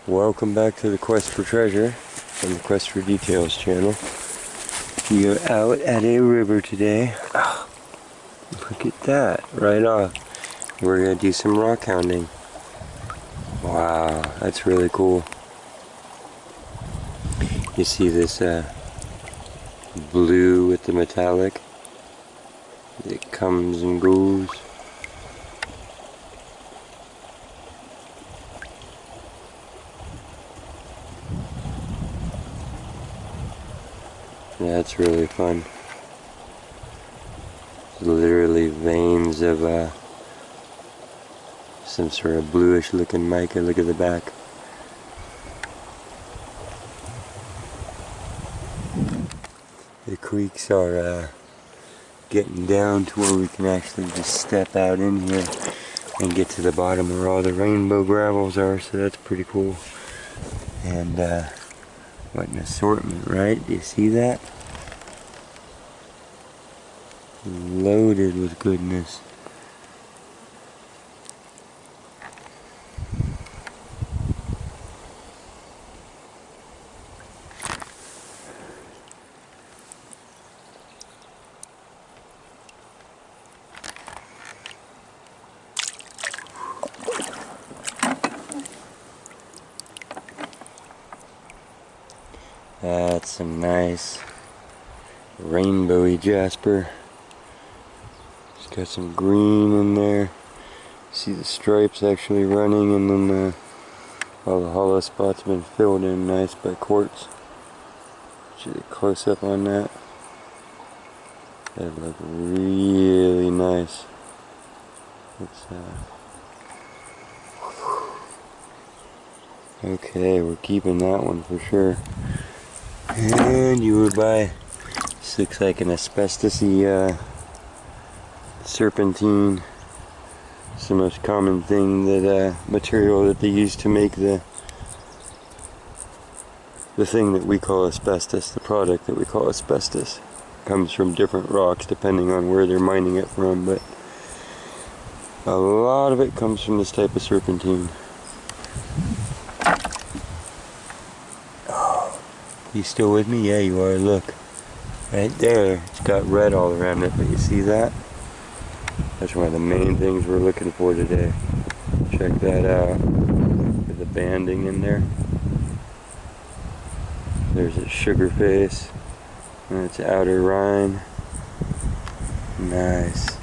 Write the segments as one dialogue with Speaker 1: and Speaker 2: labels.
Speaker 1: Welcome back to the Quest for Treasure on the Quest for Details channel. We are out at a river today. Oh, look at that, right off. We're going to do some rock hounding. Wow, that's really cool. You see this blue with the metallic? It comes and goes. That's really fun. It's literally veins of some sort of bluish looking mica. Look at the back. The creeks are getting down to where we can actually just step out in here and get to the bottom where all the rainbow gravels are, so that's pretty cool. And what an assortment, right? Do you see that? Loaded with goodness. That's some nice rainbowy jasper. It's got some green in there. See the stripes actually running, and then all the hollow spots have been filled in nice by quartz. Get a close up on that. That look really nice. Okay, we're keeping that one for sure. And you were by, this looks like an asbestos-y serpentine. It's the most common thing, that material that they use to make the thing that we call asbestos, the product that we call asbestos. Comes from different rocks depending on where they're mining it from, but a lot of it comes from this type of serpentine. You still with me? Yeah, you are. Look. Right there. It's got red all around it, but you see that? That's one of the main things we're looking for today. Check that out. With the banding in there. There's a sugar face. And its outer rind. Nice.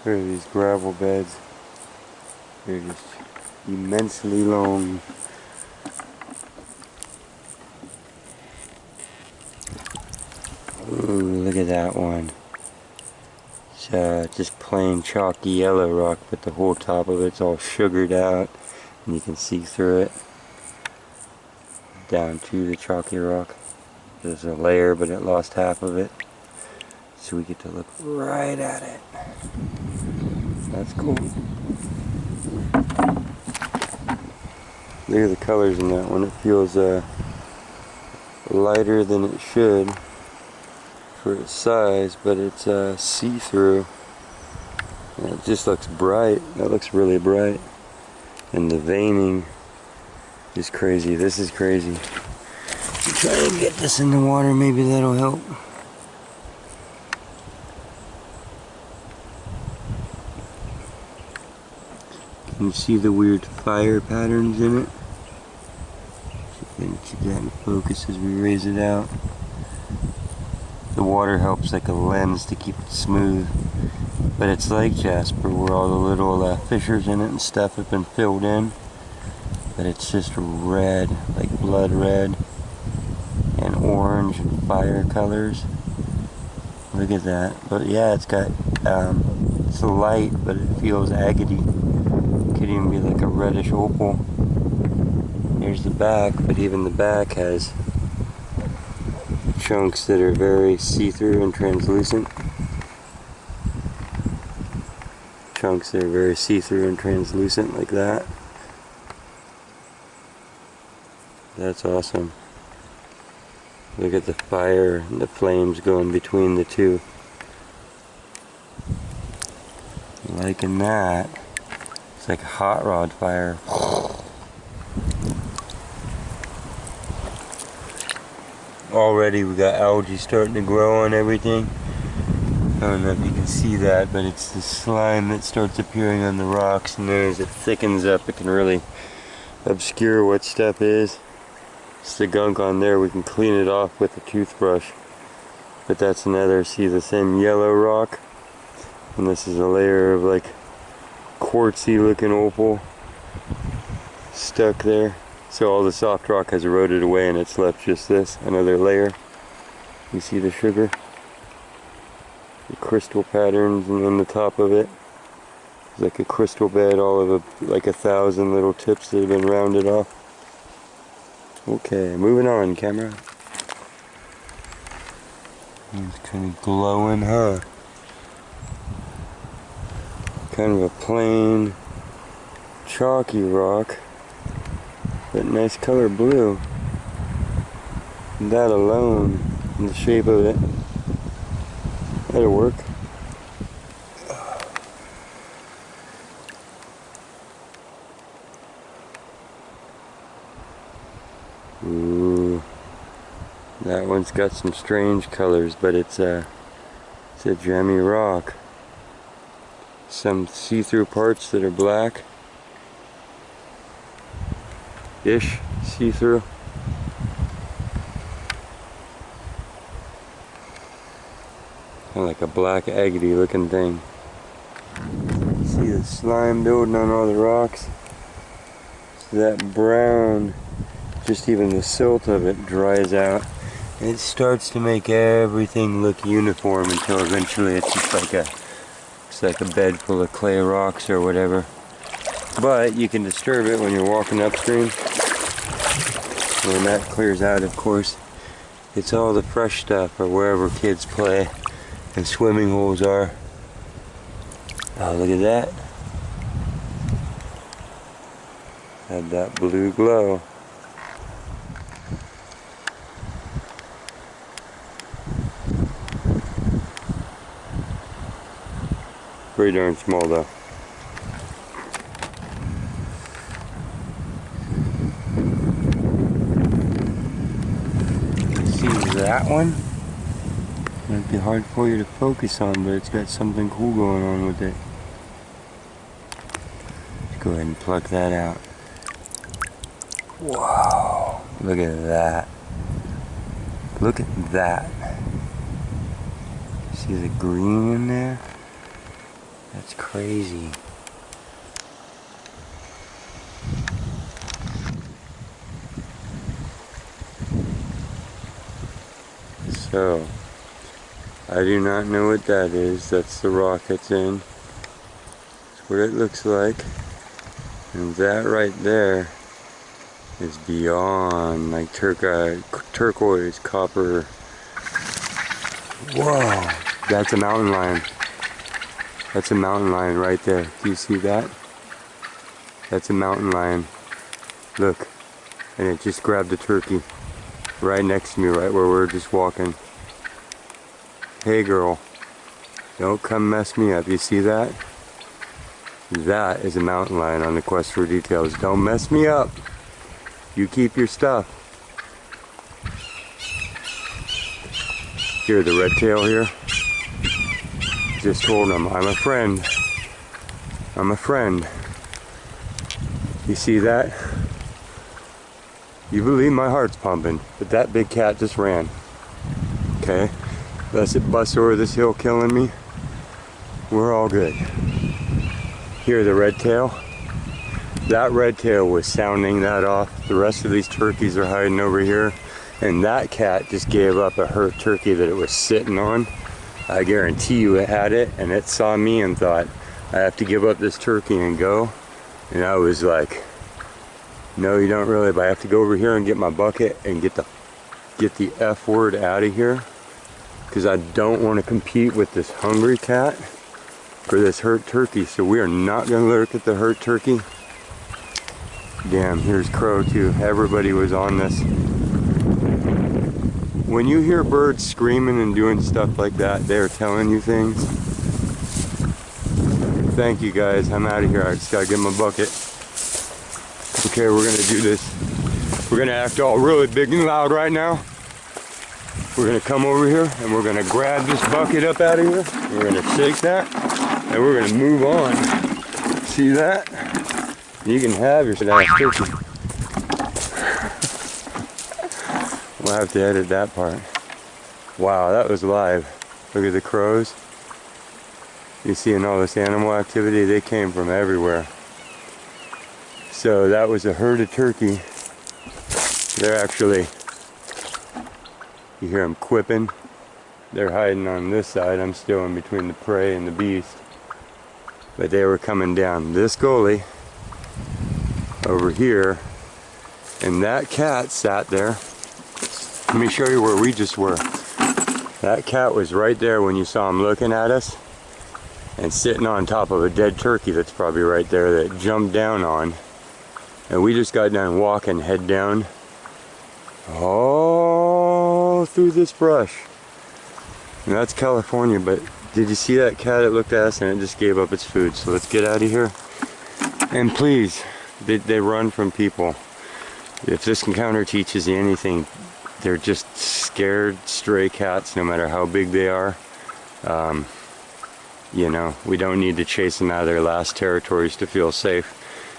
Speaker 1: Look at these gravel beds. They're just immensely long. Ooh, look at that one. It's just plain chalky yellow rock, but the whole top of it's all sugared out, and you can see through it down to the chalky rock. There's a layer, but it lost half of it, so we get to look right at it. That's cool. Look at the colors in that one. It feels lighter than it should for its size, but it's see-through. And it just looks bright. That looks really bright. And the veining is crazy. This is crazy. Try and get this in the water, maybe that'll help. Can you see the weird fire patterns in it? See if we can keep that in focus as we raise it out. The water helps like a lens to keep it smooth. But it's like jasper, where all the little fissures in it and stuff have been filled in. But it's just red, like blood red, and orange and fire colors. Look at that. But yeah, it's got, it's light, but it feels agate. Could even be like a reddish opal. Here's the back, but even the back has chunks that are very see-through and translucent. Chunks that are very see-through and translucent like that. That's awesome. Look at the fire and the flames going between the two. Liking that. It's like a hot rod fire. Already we got algae starting to grow on everything. I don't know if you can see that, but it's the slime that starts appearing on the rocks, and then as it thickens up it can really obscure what stuff is. It's the gunk on there, we can clean it off with a toothbrush. But that's another, see the same yellow rock? And this is a layer of like quartzy looking opal stuck there. So all the soft rock has eroded away and it's left just this, another layer. You see the sugar? The crystal patterns, and then the top of it is like a crystal bed, all of like 1,000 little tips that have been rounded off. Okay, moving on, camera. It's kind of glowing, huh? Kind of a plain, chalky rock, but nice color blue. That alone, and the shape of it, that'll work. Ooh, that one's got some strange colors, but it's a gemmy rock. Some see-through parts that are black. Ish see-through. Kind of like a black agate looking thing. See the slime building on all the rocks? So that brown, just even the silt of it dries out. And it starts to make everything look uniform until eventually it's just like a bed full of clay rocks or whatever. But you can disturb it when you're walking upstream. When that clears out, of course, it's all the fresh stuff or wherever kids play and swimming holes are. Oh, look at that. Had that blue glow. Pretty darn small though. See that one? Might be hard for you to focus on, but it's got something cool going on with it. Let's go ahead and pluck that out. Wow, look at that. Look at that. See the green in there? That's crazy. So, I do not know what that is. That's the rock it's in. That's what it looks like. And that right there is beyond like turquoise, copper. Whoa, that's a mountain lion. That's a mountain lion right there. Do you see that? That's a mountain lion. Look, and it just grabbed a turkey right next to me, right where we're just walking. Hey girl, don't come mess me up. You see that? That is a mountain lion on the quest for details. Don't mess me up. You keep your stuff. Here, the red tail here. Just told him, I'm a friend. I'm a friend. You see that? You believe my heart's pumping, but that big cat just ran. Okay? Unless it busts over this hill killing me, we're all good. Here, the red tail. That red tail was sounding that off. The rest of these turkeys are hiding over here. And that cat just gave up a hurt turkey that it was sitting on. I guarantee you it had it, and it saw me and thought, I have to give up this turkey and go. And I was like, no, you don't really, but I have to go over here and get my bucket and get the F word out of here, because I don't want to compete with this hungry cat for this hurt turkey. So we are not going to look at the hurt turkey. Damn, here's crow too. Everybody was on this. When you hear birds screaming and doing stuff like that, they're telling you things. Thank you guys, I'm out of here. I just gotta get my bucket. Okay, we're gonna do this. We're gonna act all really big and loud right now. We're gonna come over here and we're gonna grab this bucket up out of here. We're gonna shake that and we're gonna move on. See that? You can have your nice turkey. We'll have to edit that part. Wow, that was live. Look at the crows. You seeing all this animal activity? They came from everywhere. So that was a herd of turkey. They're actually, you hear them quipping. They're hiding on this side. I'm still in between the prey and the beast. But they were coming down this gully over here, and that cat sat there. Let me show you where we just were. That cat was right there when you saw him looking at us and sitting on top of a dead turkey that's probably right there that jumped down on. And we just got done walking head down all through this brush. And that's California, but did you see that cat that looked at us and it just gave up its food? So let's get out of here. And please, they run from people. If this encounter teaches you anything, they're just scared stray cats, no matter how big they are. You know, we don't need to chase them out of their last territories to feel safe.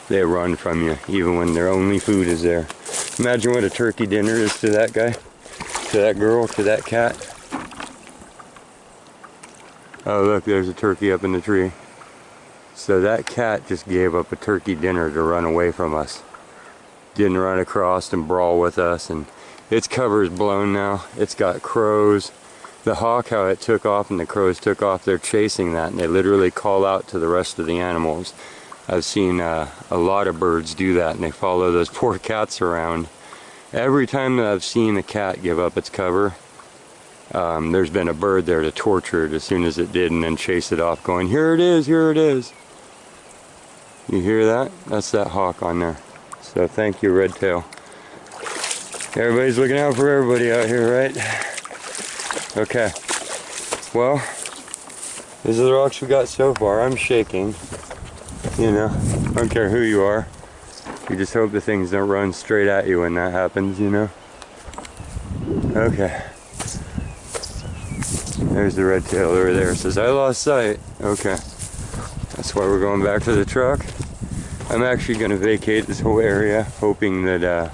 Speaker 1: They run from you, even when their only food is there. Imagine what a turkey dinner is to that guy, to that girl, to that cat. Oh look, there's a turkey up in the tree. So that cat just gave up a turkey dinner to run away from us. Didn't run across and brawl with us, and its cover is blown now. It's got crows. The hawk, how it took off and the crows took off, they're chasing that, and they literally call out to the rest of the animals. I've seen a lot of birds do that, and they follow those poor cats around. Every time that I've seen a cat give up its cover, there's been a bird there to torture it as soon as it did, and then chase it off going, here it is, here it is. You hear that? That's that hawk on there. So thank you, red tail. Everybody's looking out for everybody out here, right? Okay. Well, these are the rocks we got so far. I'm shaking. You know, I don't care who you are. You just hope the things don't run straight at you when that happens, you know? Okay. There's the red tail over there. It says, I lost sight. Okay. That's why we're going back to the truck. I'm actually going to vacate this whole area, hoping that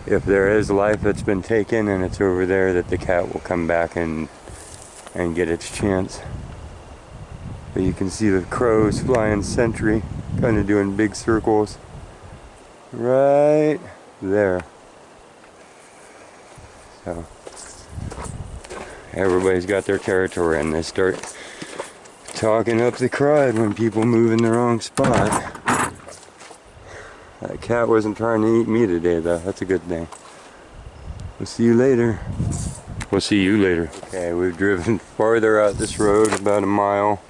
Speaker 1: if there is life that's been taken and it's over there, that the cat will come back and get its chance. But you can see the crows flying sentry, kind of doing big circles right there. So everybody's got their territory, and they start talking up the crowd when people move in the wrong spot. That cat wasn't trying to eat me today, though. That's a good thing. We'll see you later. We'll see you later. Okay, we've driven farther out this road, about a mile,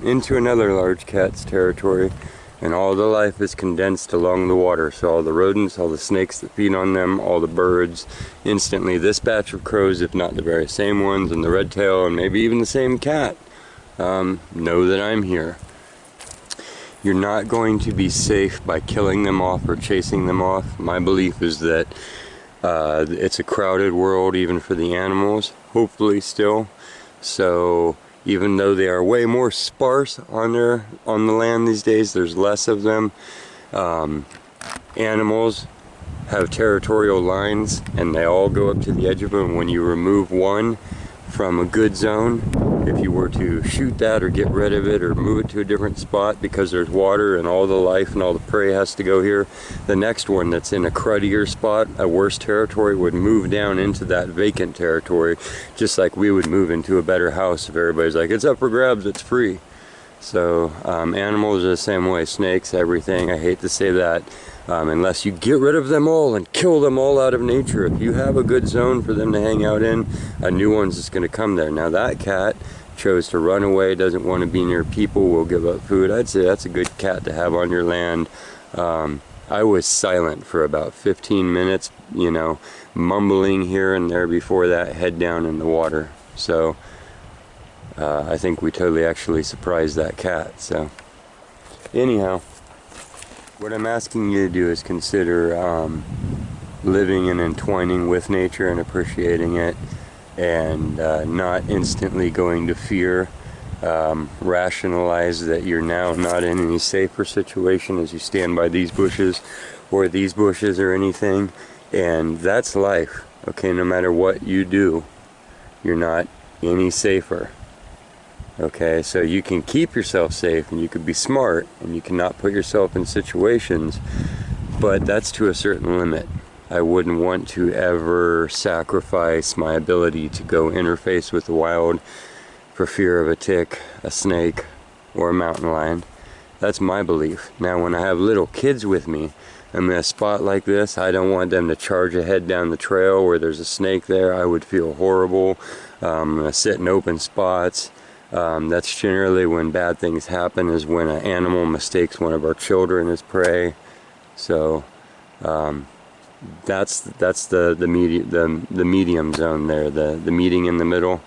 Speaker 1: into another large cat's territory, and all the life is condensed along the water. So all the rodents, all the snakes that feed on them, all the birds, instantly this batch of crows, if not the very same ones, and the red tail, and maybe even the same cat, know that I'm here. You're not going to be safe by killing them off or chasing them off. My belief is that it's a crowded world, even for the animals, hopefully still. So even though they are way more sparse on the land these days, there's less of them. Animals have territorial lines, and they all go up to the edge of them. When you remove one from a good zone, if you were to shoot that or get rid of it or move it to a different spot because there's water and all the life and all the prey has to go here, the next one that's in a cruddier spot, a worse territory, would move down into that vacant territory, just like we would move into a better house if everybody's like, it's up for grabs, it's free. So animals are the same way, snakes, everything. I hate to say that, unless you get rid of them all and kill them all out of nature. If you have a good zone for them to hang out in, a new one's just going to come there. Now that cat chose to run away, doesn't want to be near people, will give up food. I'd say that's a good cat to have on your land. I was silent for about 15 minutes, you know, mumbling here and there before that, head down in the water. So I think we totally actually surprised that cat. So anyhow, what I'm asking you to do is consider living and entwining with nature and appreciating it, and not instantly going to fear. Rationalize that you're now not in any safer situation as you stand by these bushes or these bushes or anything, and that's life. Okay, no matter what you do, you're not any safer. Okay, so you can keep yourself safe and you can be smart and you cannot put yourself in situations, but that's to a certain limit. I wouldn't want to ever sacrifice my ability to go interface with the wild for fear of a tick, a snake, or a mountain lion. That's my belief. Now when I have little kids with me, I'm in a spot like this, I don't want them to charge ahead down the trail where there's a snake there. I would feel horrible. I'm going to sit in open spots. That's generally when bad things happen, is when an animal mistakes one of our children as prey. So that's the medium zone there. The meeting in the middle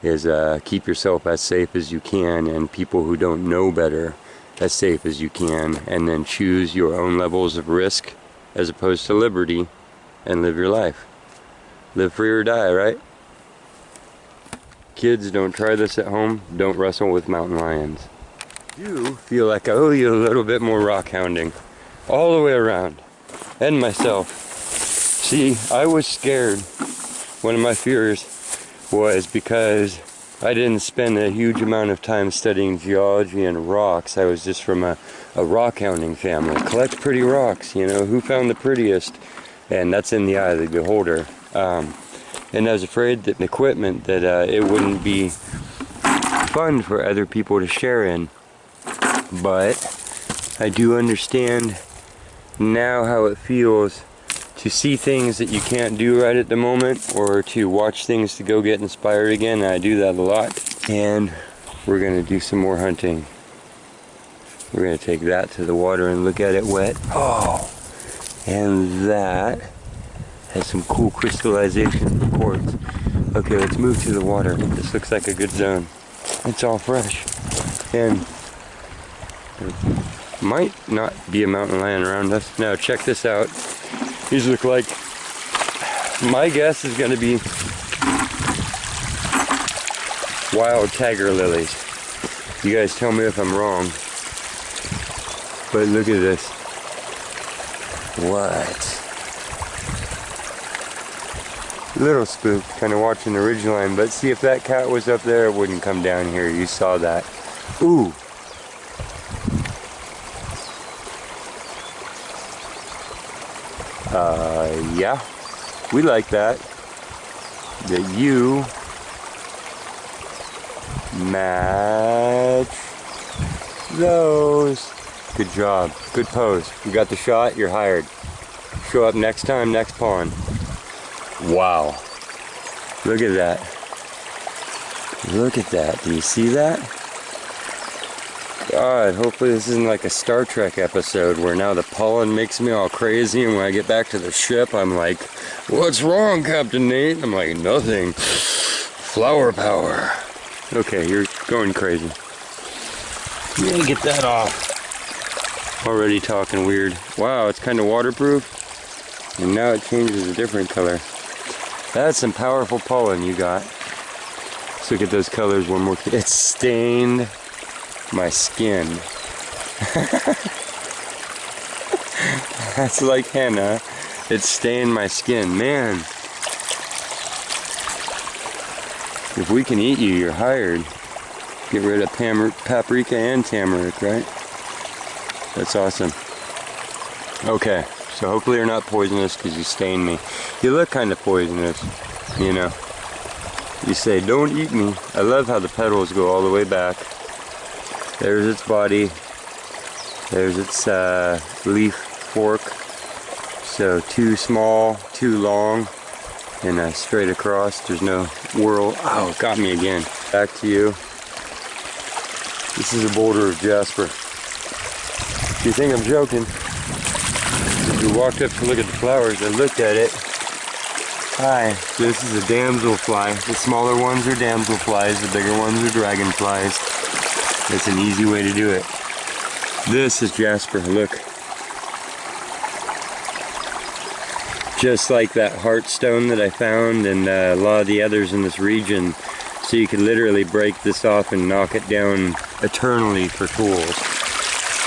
Speaker 1: is keep yourself as safe as you can, and people who don't know better as safe as you can, and then choose your own levels of risk as opposed to liberty, and live your life. Live free or die, right? Kids, don't try this at home. Don't wrestle with mountain lions. I do feel like I owe you a little bit more rock hounding. All the way around. And myself. See, I was scared. One of my fears was because I didn't spend a huge amount of time studying geology and rocks. I was just from a rock hounding family. Collect pretty rocks, you know, who found the prettiest? And that's in the eye of the beholder. And I was afraid that the equipment, that it wouldn't be fun for other people to share in. But I do understand now how it feels to see things that you can't do right at the moment, or to watch things to go get inspired again. And I do that a lot. And we're going to do some more hunting. We're going to take that to the water and look at it wet. Oh, and that has some cool crystallization for quartz. Okay, let's move to the water. This looks like a good zone. It's all fresh. And there might not be a mountain lion around us. Now check this out. These look like, my guess is going to be wild tiger lilies. You guys tell me if I'm wrong. But look at this. What? Little spooked, kind of watching the ridgeline, but see, if that cat was up there, it wouldn't come down here. You saw that. Ooh. Yeah, we like that. That you match those. Good job. Good pose. You got the shot, you're hired. Show up next time, next pond. Wow. Look at that. Look at that. Do you see that? God, hopefully this isn't like a Star Trek episode where now the pollen makes me all crazy, and when I get back to the ship I'm like, what's wrong, Captain Nate? I'm like, nothing. Flower power. Okay, you're going crazy. You gotta get that off. Already talking weird. Wow, it's kind of waterproof. And now it changes a different color. That's some powerful pollen you got. Let's look at those colors one more. It's stained my skin. That's like henna. It's stained my skin. Man, if we can eat you, you're hired. Get rid of paprika and tamarind, right? That's awesome. Okay, so hopefully you're not poisonous because you stained me. You look kind of poisonous, you know. You say, don't eat me. I love how the petals go all the way back. There's its body. There's its leaf fork. So too small, too long, and straight across. There's no whirl. Oh, it got me again. Back to you. This is a boulder of jasper. If you think I'm joking, if you walked up to look at the flowers, I looked at it. Hi, so this is a damselfly. The smaller ones are damselflies, the bigger ones are dragonflies. That's an easy way to do it. This is jasper, look. Just like that heartstone that I found and a lot of the others in this region. So you can literally break this off and knock it down eternally for tools.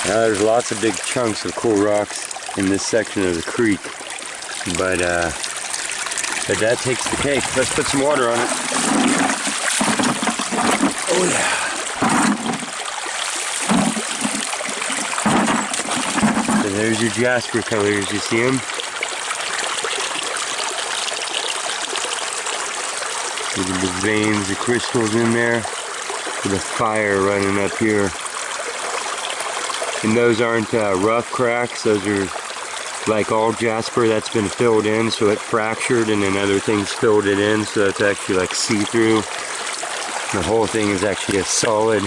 Speaker 1: Now there's lots of big chunks of cool rocks in this section of the creek. But that takes the cake. Let's put some water on it. Oh yeah. So there's your jasper colors, you see them? Look at the veins, the crystals in there. With a fire running up here. And those aren't rough cracks, those are like all jasper that's been filled in, so it fractured and then other things filled it in, so it's actually like see-through. The whole thing is actually a solid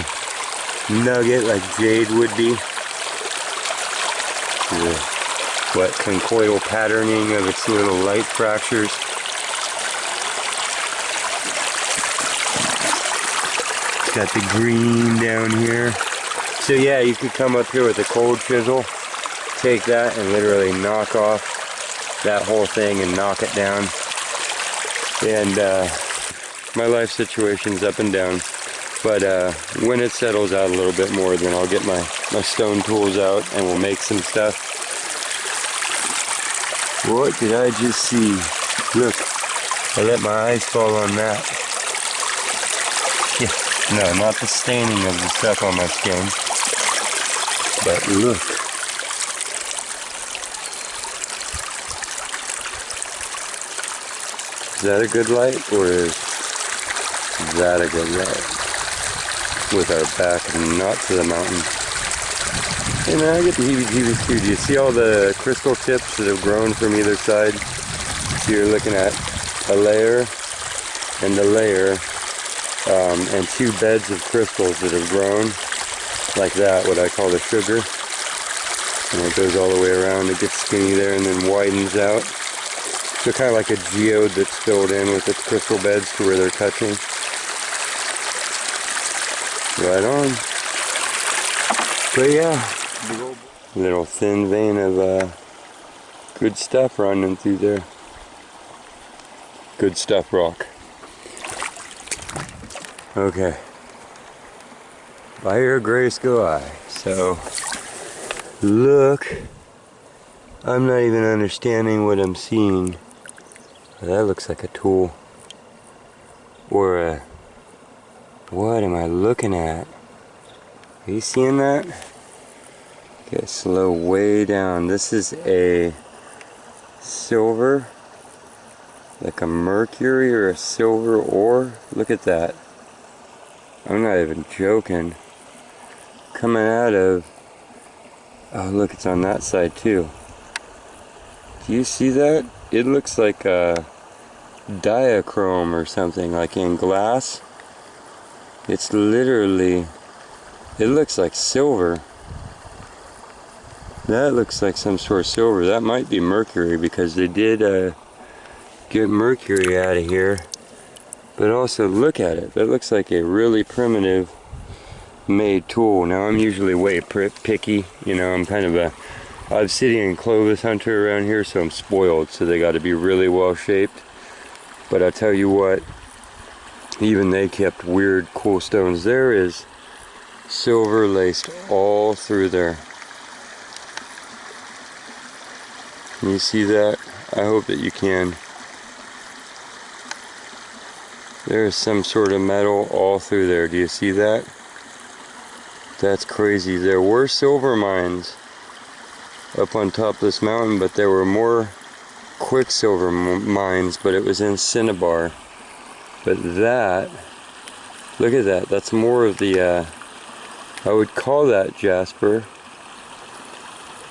Speaker 1: nugget like jade would be. The what conchoidal patterning of its little light fractures. It's got the green down here. So yeah, you could come up here with a cold chisel, take that and literally knock off that whole thing and knock it down. And my life situation's up and down, but when it settles out a little bit more, then I'll get my stone tools out and we'll make some stuff. What did I just see? Look, I let my eyes fall on that. Yeah, no, not the staining of the stuff on my skin. But look. Is that a good light, or is that a good light? With our back not to the mountain. Hey man, I get the heebie-jeebies too. Do you see all the crystal tips that have grown from either side? So you're looking at a layer and a layer, and two beds of crystals that have grown. Like that, what I call the sugar, and it goes all the way around. It gets skinny there and then widens out, so kind of like a geode that's filled in with its crystal beds to where they're touching. Right on. But yeah, little thin vein of good stuff running through there. Good stuff rock. Okay. By your grace go I. So, look, I'm not even understanding what I'm seeing. That looks like a tool. Or a, what am I looking at? Are you seeing that? Okay, slow way down. This is a silver, like a mercury or a silver ore. Look at that. I'm not even joking. Coming out of, oh look, it's on that side too. Do you see that? It looks like a diachrome or something, like in glass. It's literally, it looks like silver. That looks like some sort of silver. That might be mercury, because they did get mercury out of here. But also look at it. That looks like a really primitive made tool. Now I'm usually way picky, you know. I'm kind of a obsidian Clovis hunter around here, so I'm spoiled, so they got to be really well shaped. But I tell you what, even they kept weird cool stones. There is silver laced all through there. Can you see that? I hope that you can. There is some sort of metal all through there. Do you see that? That's crazy. There were silver mines up on top of this mountain, but there were more quicksilver mines, but it was in Cinnabar. But that, look at that, that's more of the, I would call that jasper.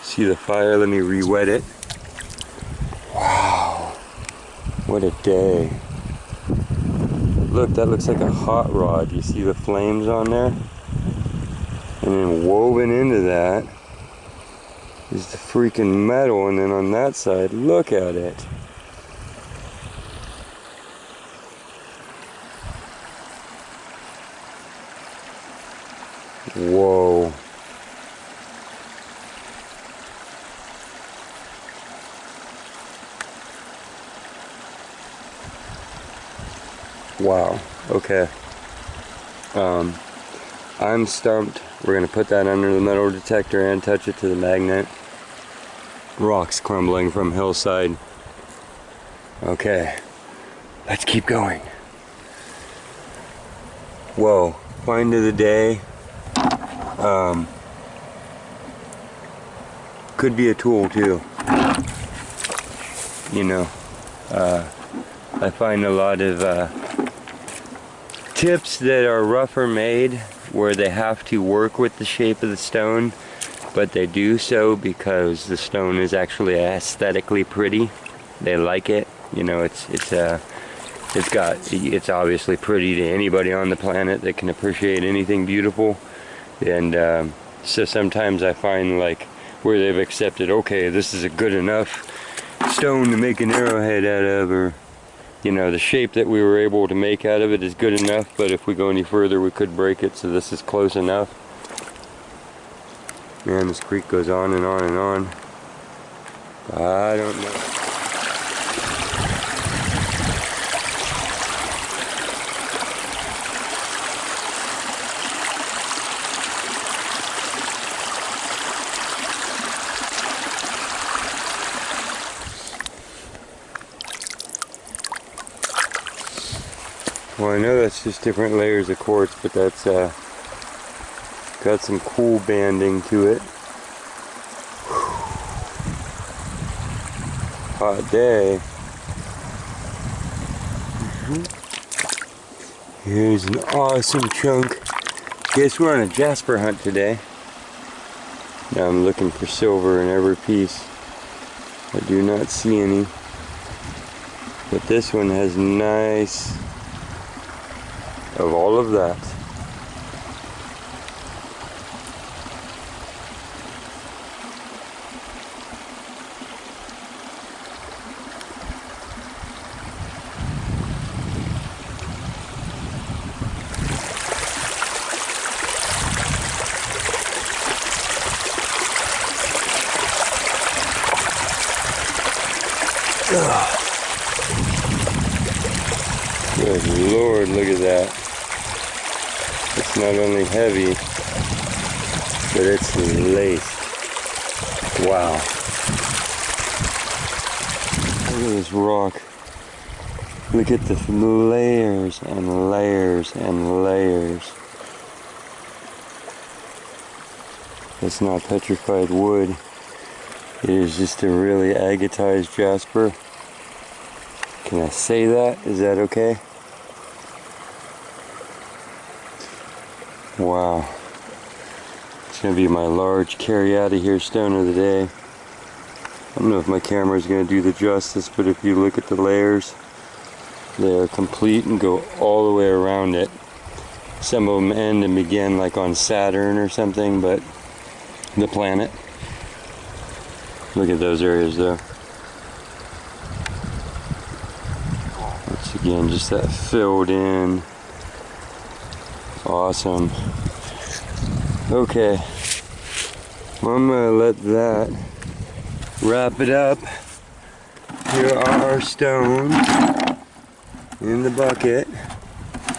Speaker 1: See the fire, let me re-wet it. Wow, what a day. Look, that looks like a hot rod. You see the flames on there? And then woven into that is the freaking metal, and then on that side, look at it. Whoa. Wow, okay. I'm stumped. We're gonna put that under the metal detector and touch it to the magnet. Rocks crumbling from hillside. Okay, let's keep going. Whoa, find of the day. Could be a tool too. You know, I find a lot of tips that are rougher made where they have to work with the shape of the stone, but they do so because the stone is actually aesthetically pretty. They like it. You know, it's obviously pretty to anybody on the planet that can appreciate anything beautiful. And so sometimes I find, like, where they've accepted, okay, this is a good enough stone to make an arrowhead out of, or, you know, the shape that we were able to make out of it is good enough, but if we go any further we could break it, so this is close enough. Man, this creek goes on and on and on. I don't know. Well, I know that's just different layers of quartz, but that's got some cool banding to it. Hot day. Here's an awesome chunk. Guess we're on a jasper hunt today. Now I'm looking for silver in every piece. I do not see any. But this one has nice of all of that. Good Lord, look at that. It's not only heavy, but it's laced. Wow. Look at this rock. Look at the layers and layers and layers. It's not petrified wood. It is just a really agatized jasper. Can I say that? Is that okay? Wow. It's going to be my large carry out of here stone of the day. I don't know if my camera is going to do the justice, but if you look at the layers, they are complete and go all the way around it. Some of them end and begin like on Saturn or something, but the planet. Look at those areas though. Once again, just that filled in. Awesome. Okay. Well, I'm gonna let that wrap it up. Here are our stones in the bucket.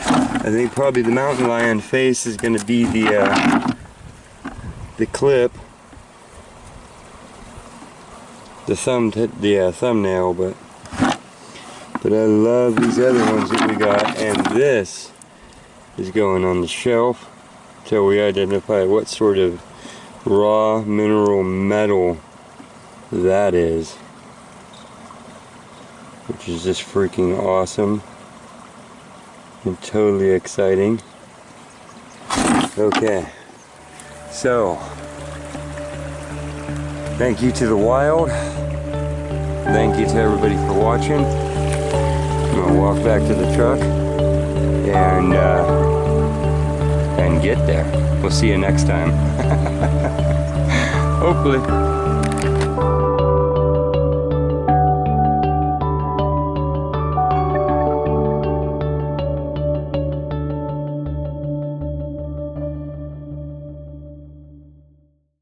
Speaker 1: I think probably the mountain lion face is gonna be the clip. The thumbnail, but I love these other ones that we got, and this is going on the shelf. till we identify what sort of raw mineral metal that is, which is just freaking awesome and totally exciting. Okay, so thank you to the wild, thank you to everybody for watching. I'm gonna walk back to the truck and get there. We'll see you next time. Hopefully.